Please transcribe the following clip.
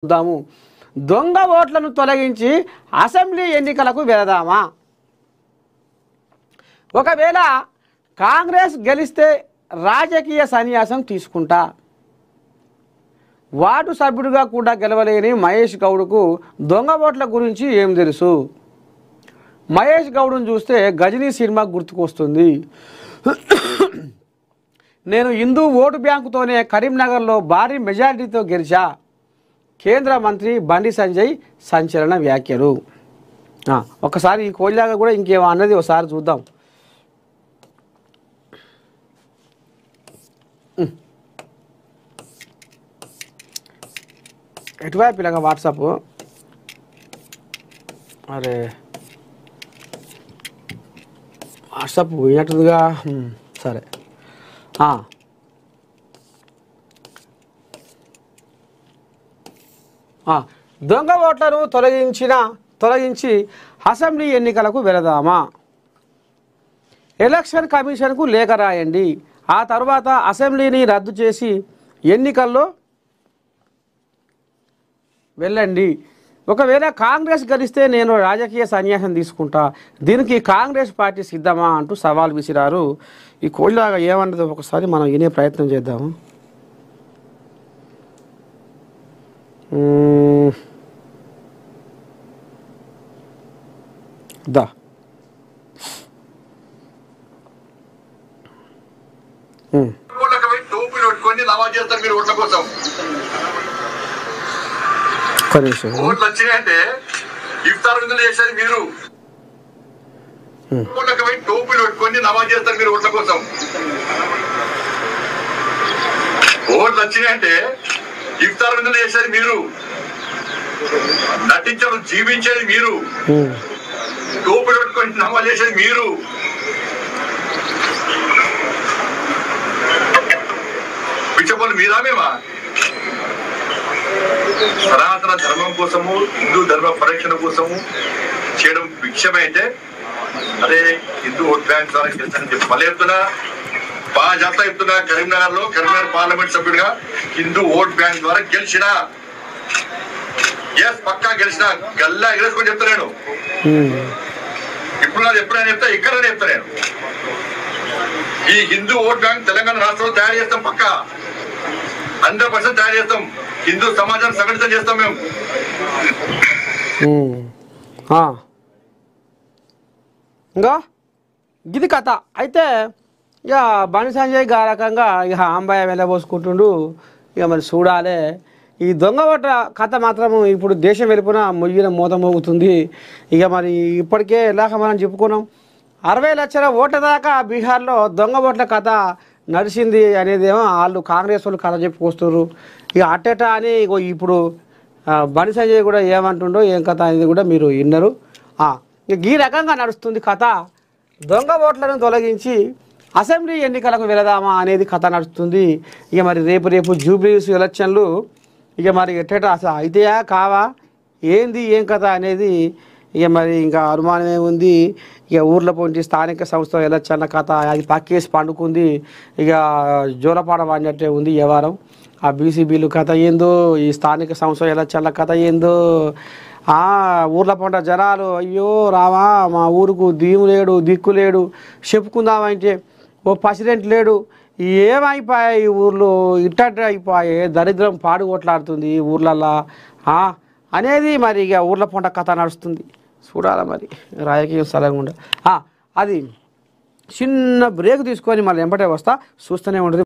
చూద్దాము. దొంగ ఓట్లను తొలగించి అసెంబ్లీ ఎన్నికలకు వెళదామా? ఒకవేళ కాంగ్రెస్ గెలిస్తే రాజకీయ సన్యాసం తీసుకుంటా. వార్డు సభ్యుడిగా కూడా గెలవలేని మహేష్ గౌడ్కు దొంగ ఓట్ల గురించి ఏం తెలుసు? మహేష్ గౌడ్ను చూస్తే గజనీ సినిమా గుర్తుకొస్తుంది. నేను హిందూ ఓటు బ్యాంకుతోనే కరీంనగర్లో భారీ మెజారిటీతో గెలిచా. కేంద్ర మంత్రి బండి సంజయ్ సంచలన వ్యాఖ్యలు. ఒకసారి ఈ కోయిలాగా కూడా ఇంకేమో అన్నది ఒకసారి చూద్దాం. ఎటువైపు ఇలాగా వాట్సాప్ అరే వాట్సాప్ పోయినట్టుగా సరే. దొంగ ఓట్లను తొలగించి అసెంబ్లీ ఎన్నికలకు వెళదామా? ఎలక్షన్ కమిషన్కు లేఖ రాయండి. ఆ తర్వాత అసెంబ్లీని రద్దు చేసి ఎన్నికల్లో వెళ్ళండి. ఒకవేళ కాంగ్రెస్ గెలిస్తే నేను రాజకీయ సన్యాసం తీసుకుంటా. దీనికి కాంగ్రెస్ పార్టీ సిద్ధమా అంటూ సవాల్ విసిరారు. ఈ కోళ్ళలాగా ఏమన్నదో ఒకసారి మనం వినే ప్రయత్నం చేద్దాము. దా ఓట్లు వచ్చినాయంటే ఇఫ్తార్ విందులు చేసేది మీరు. టోపీలు పెట్టుకొని నమాజ్ చేస్తారు మీరు ఓట్ల కోసం. ఓట్లు వచ్చినాయంటే ఇఫ్తార్ విందులు చేసేది మీరు, నటించడం జీవించేది మీరు, టోపీలు పెట్టుకొని నమాజ్ చేసేది మీరు. పిచ్చపోలు మీరా మేమా? సనాతన ధర్మం కోసము, హిందూ ధర్మ పరిరక్షణ కోసము చేయడం విషయమైతే అదే హిందూ ఓట్ బ్యాంక్ ద్వారా గెలిచానని చెప్పి మళ్ళీ చెప్తున్నా, బాగా జాగ్రత్త చెప్తున్నా. కరీంనగర్ పార్లమెంట్ సభ్యుడిగా హిందూ ఓట్ బ్యాంక్ ద్వారా గెలిచిన, ఎస్ పక్కా గెలిచిన, గల్లా ఎగరేసుకొని చెప్తా. నేను ఇప్పుడు నాది ఎప్పుడైనా చెప్తా, ఇక్కడనే చెప్తా. నేను ఈ హిందూ ఓట్ బ్యాంక్ తెలంగాణ రాష్ట్రంలో తయారు చేస్తాం, పక్కా 100% తయారు చేస్తాం. హిందూ సమాజాన్ని సంఘటితం చేస్తాం మేము. ఇంకా ఇది కథ. అయితే ఇక బండి సంజయ్ గా రకంగా ఇక అంబాయ వెళ్ళబోసుకుంటుండు. ఇక మరి చూడాలి. ఈ దొంగ ఓట్ల కథ మాత్రం ఇప్పుడు దేశం వెళ్ళిపోయిన మొయ్యిన మూత మోగుతుంది. ఇక మరి ఇప్పటికే ఎలాగ మనం చెప్పుకున్నాం, 60 లక్షల ఓట్ల దాకా బీహార్లో దొంగ ఓట్ల కథ నడిచింది అనేదేమో వాళ్ళు కాంగ్రెస్ వాళ్ళు కథ చెప్పుకొస్తున్నారు. ఇక అట్టేట అని ఇప్పుడు బండి సంజయ్ కూడా ఏమంటుండో ఏం కథ అనేది కూడా మీరు విన్నారు. ఇక ఈ రకంగా నడుస్తుంది కథ. దొంగ ఓట్లను తొలగించి అసెంబ్లీ ఎన్నికలకు వెళదామా అనేది కథ నడుస్తుంది. ఇక మరి రేపు జూబ్లీస్ ఎలక్షన్లు ఇక మరి ఎట్టేట అసలు అయితేయా కావా ఏంది ఏం కథ అనేది ఇక మరి ఇంకా అనుమానమే ఉంది. ఇక ఊర్లో పోటీ స్థానిక సంస్థ ఎలక్షన్ల కథ అది పక్కేసి పండుకుంది. ఇక జోలపాడ వాడినట్టే ఉంది వ్యవహారం. ఆ బీసీబీలు కథ ఏందో, ఈ స్థానిక సంస్థ ఎలక్షన్ల కథ ఏందో. ఊర్ల పంట జనాలు అయ్యో రావా మా ఊరుకు దీము లేడు దిక్కు లేడు, చెప్పుకుందామంటే ఓ ప్రెసిడెంట్ లేడు, ఏమైపోయాయి ఈ ఊర్లో, ఇట్టట్టు అయిపోయాయి, దరిద్రం పాడు కొట్లాడుతుంది ఊర్లల్లో అనేది మరి ఇక ఊర్ల పంట కథ నడుస్తుంది. చూడాలి మరి రాజకీయం స్థలంగా ఉండ. అది చిన్న బ్రేక్ తీసుకొని మళ్ళీ వెంబడే వస్తా, చూస్తూనే ఉంటుంది.